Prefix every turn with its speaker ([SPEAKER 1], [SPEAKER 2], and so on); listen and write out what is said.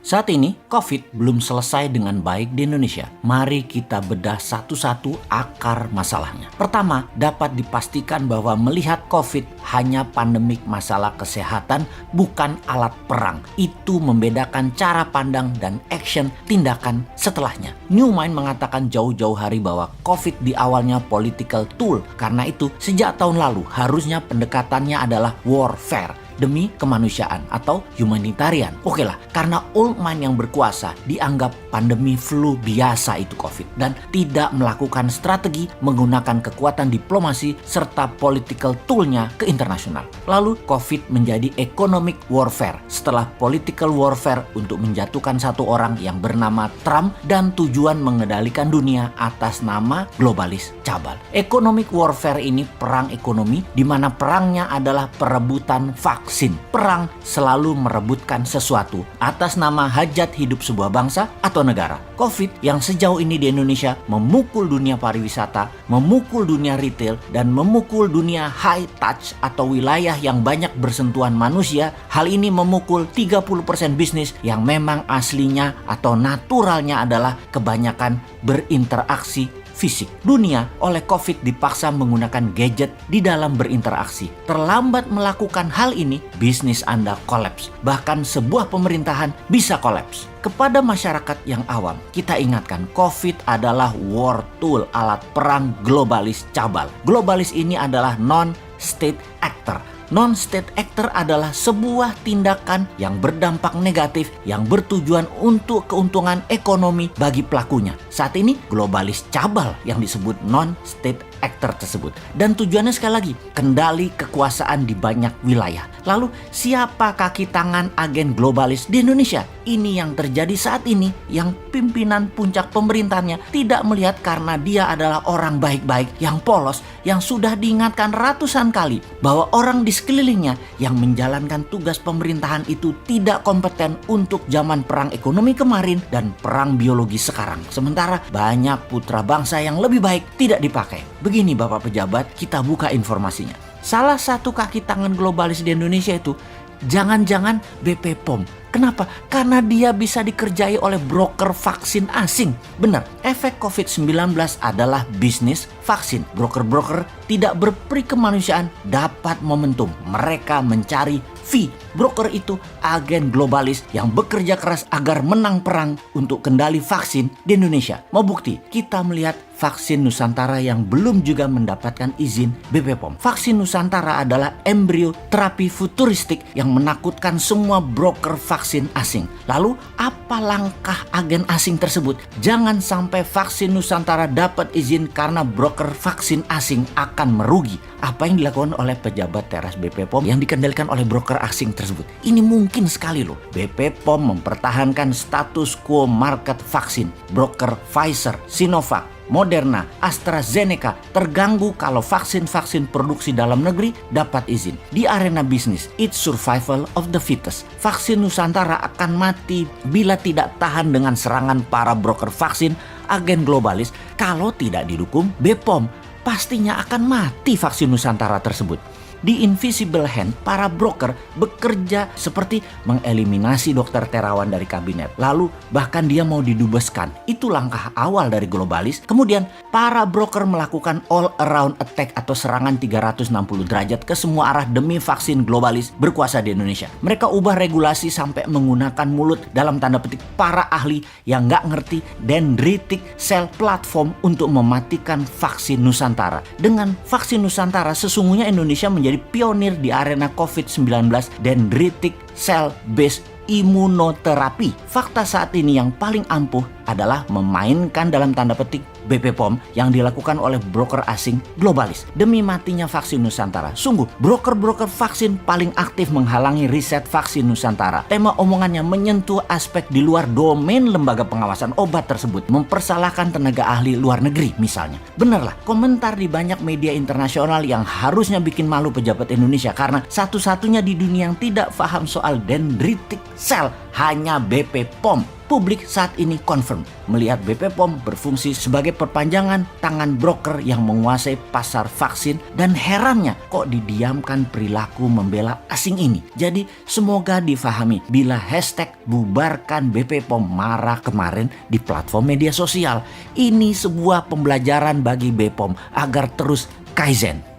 [SPEAKER 1] Saat ini, COVID belum selesai dengan baik di Indonesia. Mari kita bedah satu-satu akar masalahnya. Pertama, dapat dipastikan bahwa melihat COVID hanya pandemik masalah kesehatan, bukan alat perang. Itu membedakan cara pandang dan action tindakan setelahnya. Newmind mengatakan jauh-jauh hari bahwa COVID di awalnya political tool. Karena itu, sejak tahun lalu harusnya pendekatannya adalah warfare demi kemanusiaan atau humanitarian. Oke lah, karena old mind yang berkuasa dianggap pandemi flu biasa itu COVID dan tidak melakukan strategi menggunakan kekuatan diplomasi serta political toolnya ke internasional. Lalu COVID menjadi economic warfare setelah political warfare untuk menjatuhkan satu orang yang bernama Trump dan tujuan mengendalikan dunia atas nama globalis cabal. Economic warfare ini perang ekonomi di mana perangnya adalah perebutan vaksin. Perang selalu merebutkan sesuatu atas nama hajat hidup sebuah bangsa atau negara. COVID yang sejauh ini di Indonesia memukul dunia pariwisata, memukul dunia retail, dan memukul dunia high touch atau wilayah yang banyak bersentuhan manusia. Hal ini memukul 30% bisnis yang memang aslinya atau naturalnya adalah kebanyakan berinteraksi fisik. Dunia oleh COVID dipaksa menggunakan gadget di dalam berinteraksi. Terlambat melakukan hal ini, bisnis Anda kolaps. Bahkan sebuah pemerintahan bisa kolaps. Kepada masyarakat yang awam, kita ingatkan COVID adalah war tool, alat perang globalis cabal. Globalis ini adalah non-state actor. Non-state actor adalah sebuah tindakan yang berdampak negatif yang bertujuan untuk keuntungan ekonomi bagi pelakunya. Saat ini globalis cabal yang disebut non-state actor tersebut. Dan tujuannya sekali lagi, kendali kekuasaan di banyak wilayah. Lalu siapa kaki tangan agen globalis di Indonesia? Ini yang terjadi saat ini, yang pimpinan puncak pemerintahnya tidak melihat karena dia adalah orang baik-baik yang polos, yang sudah diingatkan ratusan kali bahwa orang di sekelilingnya yang menjalankan tugas pemerintahan itu tidak kompeten untuk zaman perang ekonomi kemarin dan perang biologi sekarang. Sementara banyak putra bangsa yang lebih baik tidak dipakai. Begini Bapak pejabat, kita buka informasinya. Salah satu kaki tangan globalis di Indonesia itu jangan-jangan BP POM. Kenapa? Karena dia bisa dikerjai oleh broker vaksin asing. Benar, efek COVID-19 adalah bisnis vaksin. Broker-broker tidak berperi kemanusiaan dapat momentum. Mereka mencari fee. Broker itu agen globalis yang bekerja keras agar menang perang untuk kendali vaksin di Indonesia. Mau bukti? Kita melihat vaksin Nusantara yang belum juga mendapatkan izin BP POM. Vaksin Nusantara adalah embrio terapi futuristik yang menakutkan semua broker vaksin asing. Lalu apa langkah agen asing tersebut? Jangan sampai vaksin Nusantara dapat izin karena broker vaksin asing akan merugi. Apa yang dilakukan oleh pejabat teras BP POM yang dikendalikan oleh broker asing tersebut? Ini mungkin sekali loh. BP POM mempertahankan status quo market vaksin. Broker Pfizer, Sinovac, Moderna, AstraZeneca terganggu kalau vaksin-vaksin produksi dalam negeri dapat izin. Di arena bisnis, it's survival of the fittest. Vaksin Nusantara akan mati bila tidak tahan dengan serangan para broker vaksin agen globalis. Kalau tidak didukung BPOM, pastinya akan mati vaksin Nusantara tersebut. Di invisible hand, para broker bekerja seperti mengeliminasi dokter terawan dari kabinet. Lalu bahkan dia mau didubeskan. Itu langkah awal dari globalis. Kemudian para broker melakukan all around attack atau serangan 360 derajat ke semua arah demi vaksin globalis berkuasa di Indonesia. Mereka ubah regulasi sampai menggunakan mulut dalam tanda petik para ahli yang nggak ngerti dendritic cell platform untuk mematikan vaksin Nusantara. Dengan vaksin Nusantara sesungguhnya Indonesia menjadi pionir di arena COVID-19 dendritic cell-based imunoterapi. Fakta saat ini yang paling ampuh adalah memainkan dalam tanda petik BP POM yang dilakukan oleh broker asing globalis demi matinya vaksin Nusantara. Sungguh, broker-broker vaksin paling aktif menghalangi riset vaksin Nusantara. Tema omongannya menyentuh aspek di luar domain lembaga pengawasan obat tersebut, mempersalahkan tenaga ahli luar negeri misalnya. Benarlah, komentar di banyak media internasional yang harusnya bikin malu pejabat Indonesia karena satu-satunya di dunia yang tidak paham soal dendritic cell hanya BP POM. Publik saat ini confirm melihat BP POM berfungsi sebagai perpanjangan tangan broker yang menguasai pasar vaksin, dan herannya kok didiamkan perilaku membela asing ini. Jadi semoga difahami bila hashtag bubarkan BP POM marah kemarin di platform media sosial. Ini sebuah pembelajaran bagi BPOM agar terus kaizen.